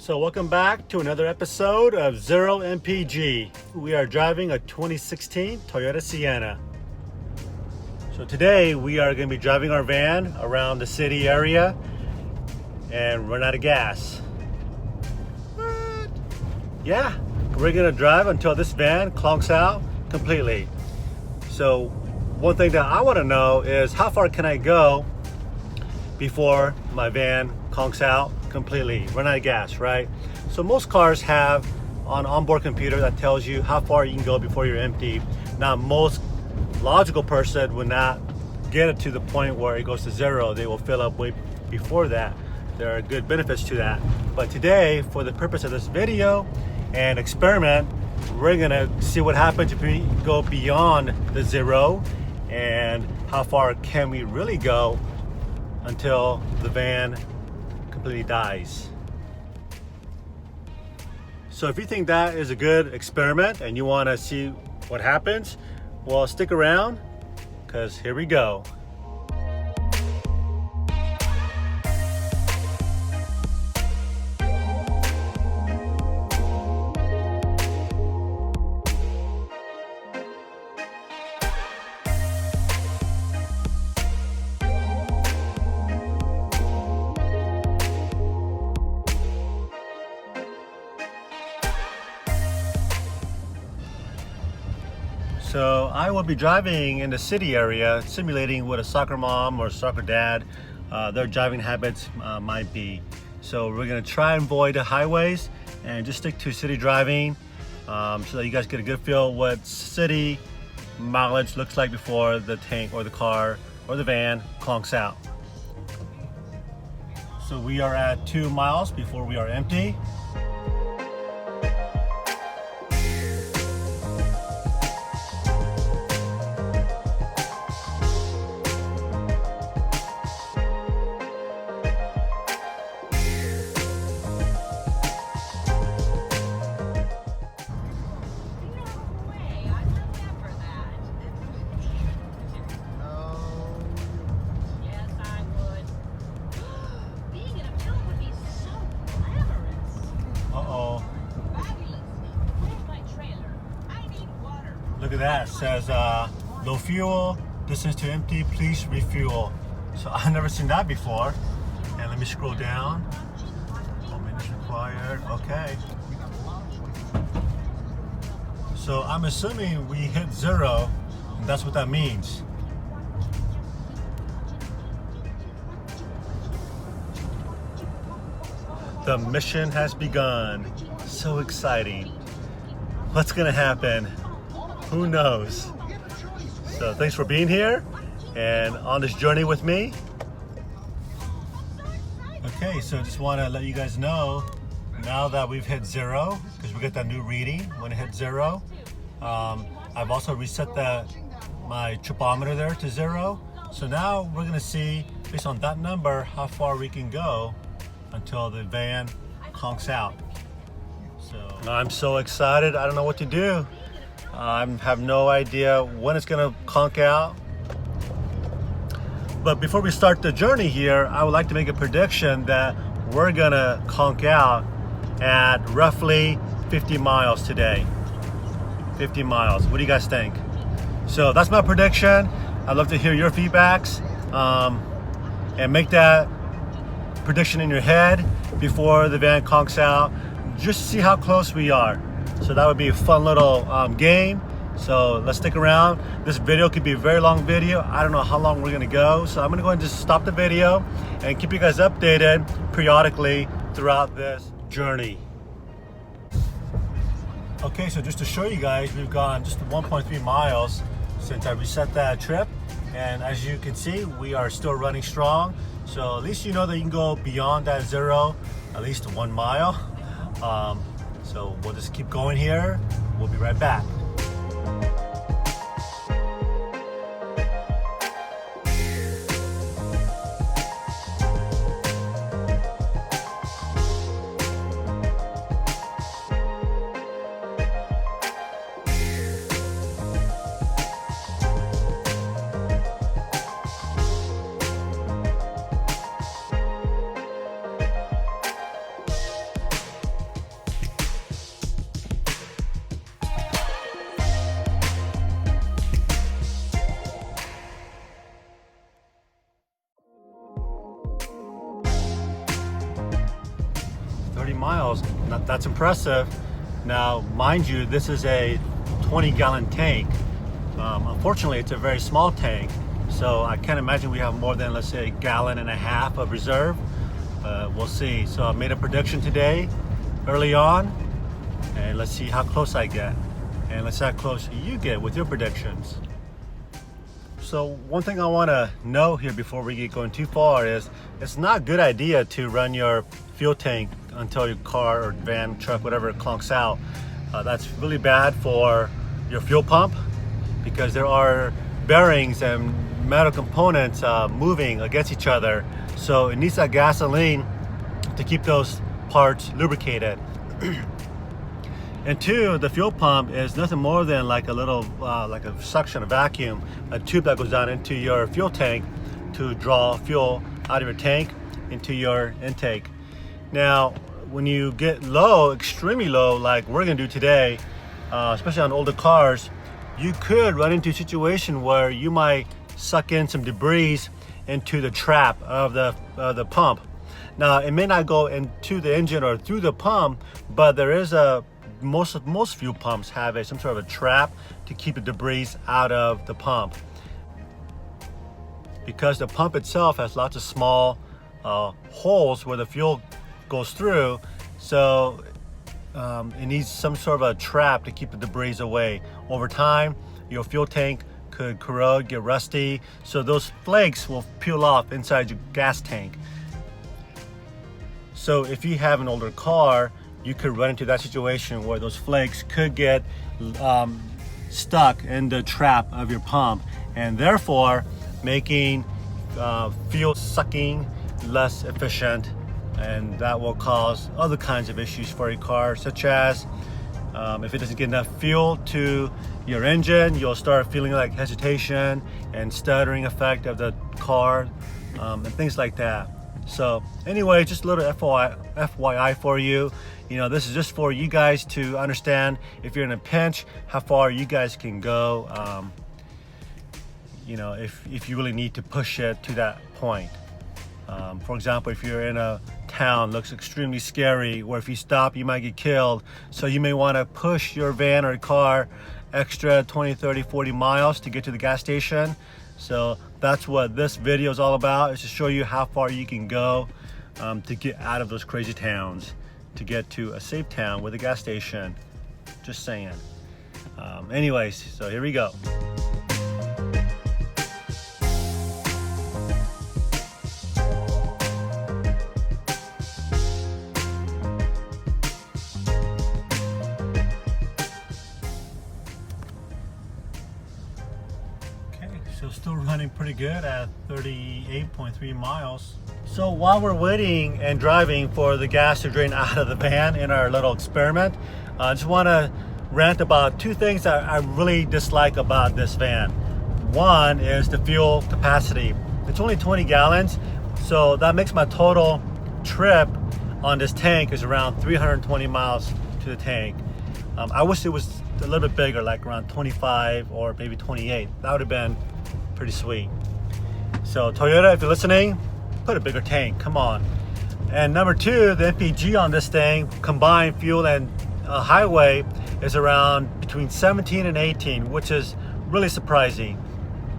So welcome back to another episode of Zero MPG. We are driving a 2016 Toyota Sienna. So today we are going to be driving our van around the city area and run out of gas. What? Yeah, we're going to drive until this van clunks out completely. So one thing that I want to know is how far can I go before my van conks out completely, run out of gas, right? So most cars have an onboard computer that tells you how far you can go before you're empty. Now, most logical person would not get it to the point where it goes to zero. They will fill up way before that. There are good benefits to that. But today, for the purpose of this video and experiment, we're gonna see what happens if we go beyond the zero and how far can we really go until the van completely dies. So if you think that is a good experiment and you want to see what happens, well, stick around because here we go. So I will be driving in the city area, simulating what a soccer mom or soccer dad, their driving habits might be. So we're gonna try and avoid the highways and just stick to city driving so that you guys get a good feel what city mileage looks like before the tank or the car or the van clunks out. So we are at 2 miles before we are empty. Look at that, it says low fuel, distance to empty, please refuel. So I've never seen that before. And let me scroll down. Maintenance required, okay. So I'm assuming we hit zero, and that's what that means. The mission has begun. So exciting. What's gonna happen? Who knows? So thanks for being here and on this journey with me. Okay, so just want to let you guys know now that we've hit zero, because we get that new reading when it hit zero. I've also reset my tripometer there to zero. So now we're gonna see, based on that number, how far we can go until the van conks out. So I'm so excited, I don't know what to do. I have no idea when it's gonna conk out. But before we start the journey here, I would like to make a prediction that we're gonna conk out at roughly 50 miles today. 50 miles, what do you guys think? So that's my prediction. I'd love to hear your feedbacks and make that prediction in your head before the van conks out. Just see how close we are. So that would be a fun little game. So let's stick around. This video could be a very long video. I don't know how long we're gonna go. So I'm gonna go ahead and just stop the video and keep you guys updated periodically throughout this journey. Okay, so just to show you guys, we've gone just 1.3 miles since I reset that trip. And as you can see, we are still running strong. So at least you know that you can go beyond that zero, at least 1 mile. So we'll just keep going here. We'll be right back. 30 miles. That's impressive. Now, mind you, this is a 20-gallon tank. Unfortunately, it's a very small tank, so I can't imagine we have more than, let's say, 1.5 gallons of reserve. We'll see. So I made a prediction today, early on, and let's see how close I get, and let's see how close you get with your predictions. So one thing I want to know here before we get going too far is it's not a good idea to run your fuel tank until your car or van, truck, whatever, clunks out. That's really bad for your fuel pump because there are bearings and metal components moving against each other. So it needs that gasoline to keep those parts lubricated. And two, the fuel pump is nothing more than like a little, like a suction, a vacuum, a tube that goes down into your fuel tank to draw fuel out of your tank into your intake. Now, when you get low, extremely low, like we're gonna do today, especially on older cars, you could run into a situation where you might suck in some debris into the trap of the pump. Now, it may not go into the engine or through the pump, but there is most fuel pumps have some sort of a trap to keep the debris out of the pump. Because the pump itself has lots of small holes where the fuel goes through, so it needs some sort of a trap to keep the debris away. Over time, your fuel tank could corrode, get rusty, so those flakes will peel off inside your gas tank. So if you have an older car, you could run into that situation where those flakes could get stuck in the trap of your pump, and therefore making fuel sucking less efficient, and that will cause other kinds of issues for your car, such as if it doesn't get enough fuel to your engine, you'll start feeling like hesitation and stuttering effect of the car, and things like that. So anyway, just a little FYI for you. You know, this is just for you guys to understand if you're in a pinch, how far you guys can go. You know, if you really need to push it to that point. For example, if you're in a town, looks extremely scary, where if you stop, you might get killed. So you may want to push your van or car extra 20, 30, 40 miles to get to the gas station. So that's what this video is all about, is to show you how far you can go to get out of those crazy towns, to get to a safe town with a gas station. Just saying. Anyways, so here we go. So still running pretty good at 38.3 miles. So while we're waiting and driving for the gas to drain out of the van in our little experiment, I just want to rant about two things that I really dislike about this van. One is the fuel capacity. It's only 20 gallons, so that makes my total trip on this tank is around 320 miles to the tank. I wish it was a little bit bigger, like around 25 or maybe 28. That would have been pretty sweet. So Toyota, if you're listening, put a bigger tank, come on. And number two, the MPG on this thing, combined fuel and highway, is around between 17 and 18, which is really surprising.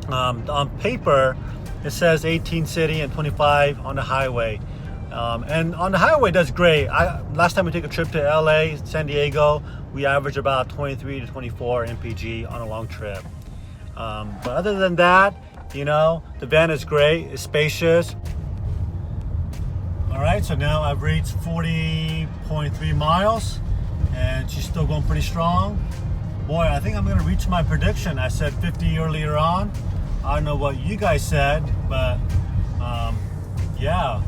On paper, it says 18 city and 25 on the highway. And on the highway, that's great. Last time we took a trip to LA, San Diego, we averaged about 23 to 24 MPG on a long trip. But other than that, you know, the van is great, it's spacious. All right, so now I've reached 40.3 miles and she's still going pretty strong. Boy, I think I'm gonna reach my prediction. I said 50 earlier on. I don't know what you guys said, but yeah.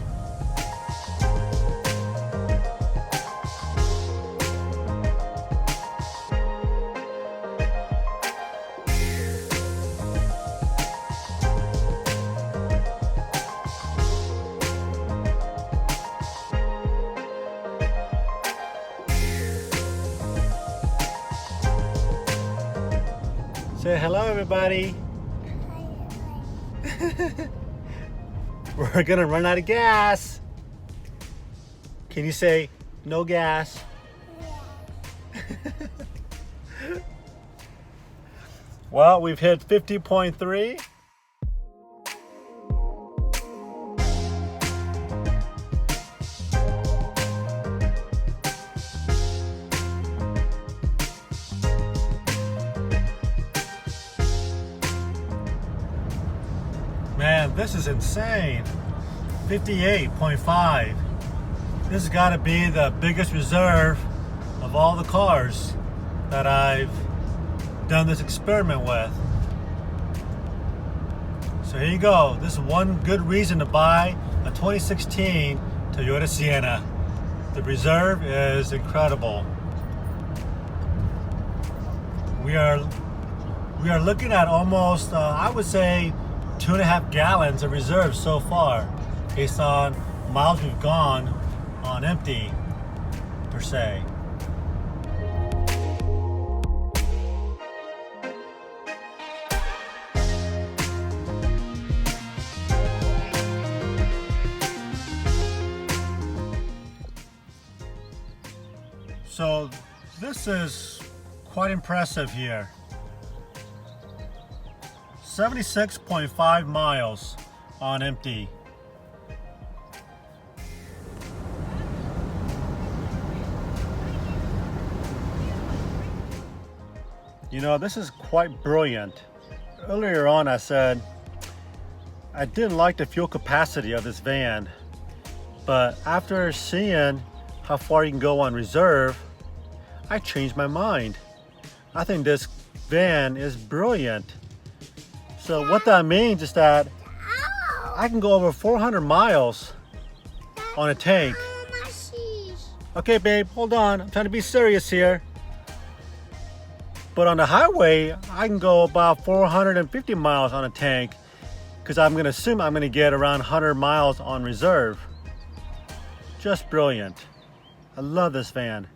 Say hello, everybody. We're gonna run out of gas. Can you say No gas. Well, we've hit 50.3. Man, this is insane. 58.5. This has got to be the biggest reserve of all the cars that I've done this experiment with. So here you go. This is one good reason to buy a 2016 Toyota Sienna. The reserve is incredible. We are looking at almost, I would say, 2.5 gallons of reserve so far, based on miles we've gone on empty, per se. So this is quite impressive here. 76.5 miles on empty. You know, this is quite brilliant. Earlier on I said I didn't like the fuel capacity of this van, but after seeing how far you can go on reserve, I changed my mind. I think this van is brilliant. So what that means is that I can go over 400 miles on a tank. Okay, babe, hold on. I'm trying to be serious here. But on the highway, I can go about 450 miles on a tank, because I'm going to assume I'm going to get around 100 miles on reserve. Just brilliant. I love this van.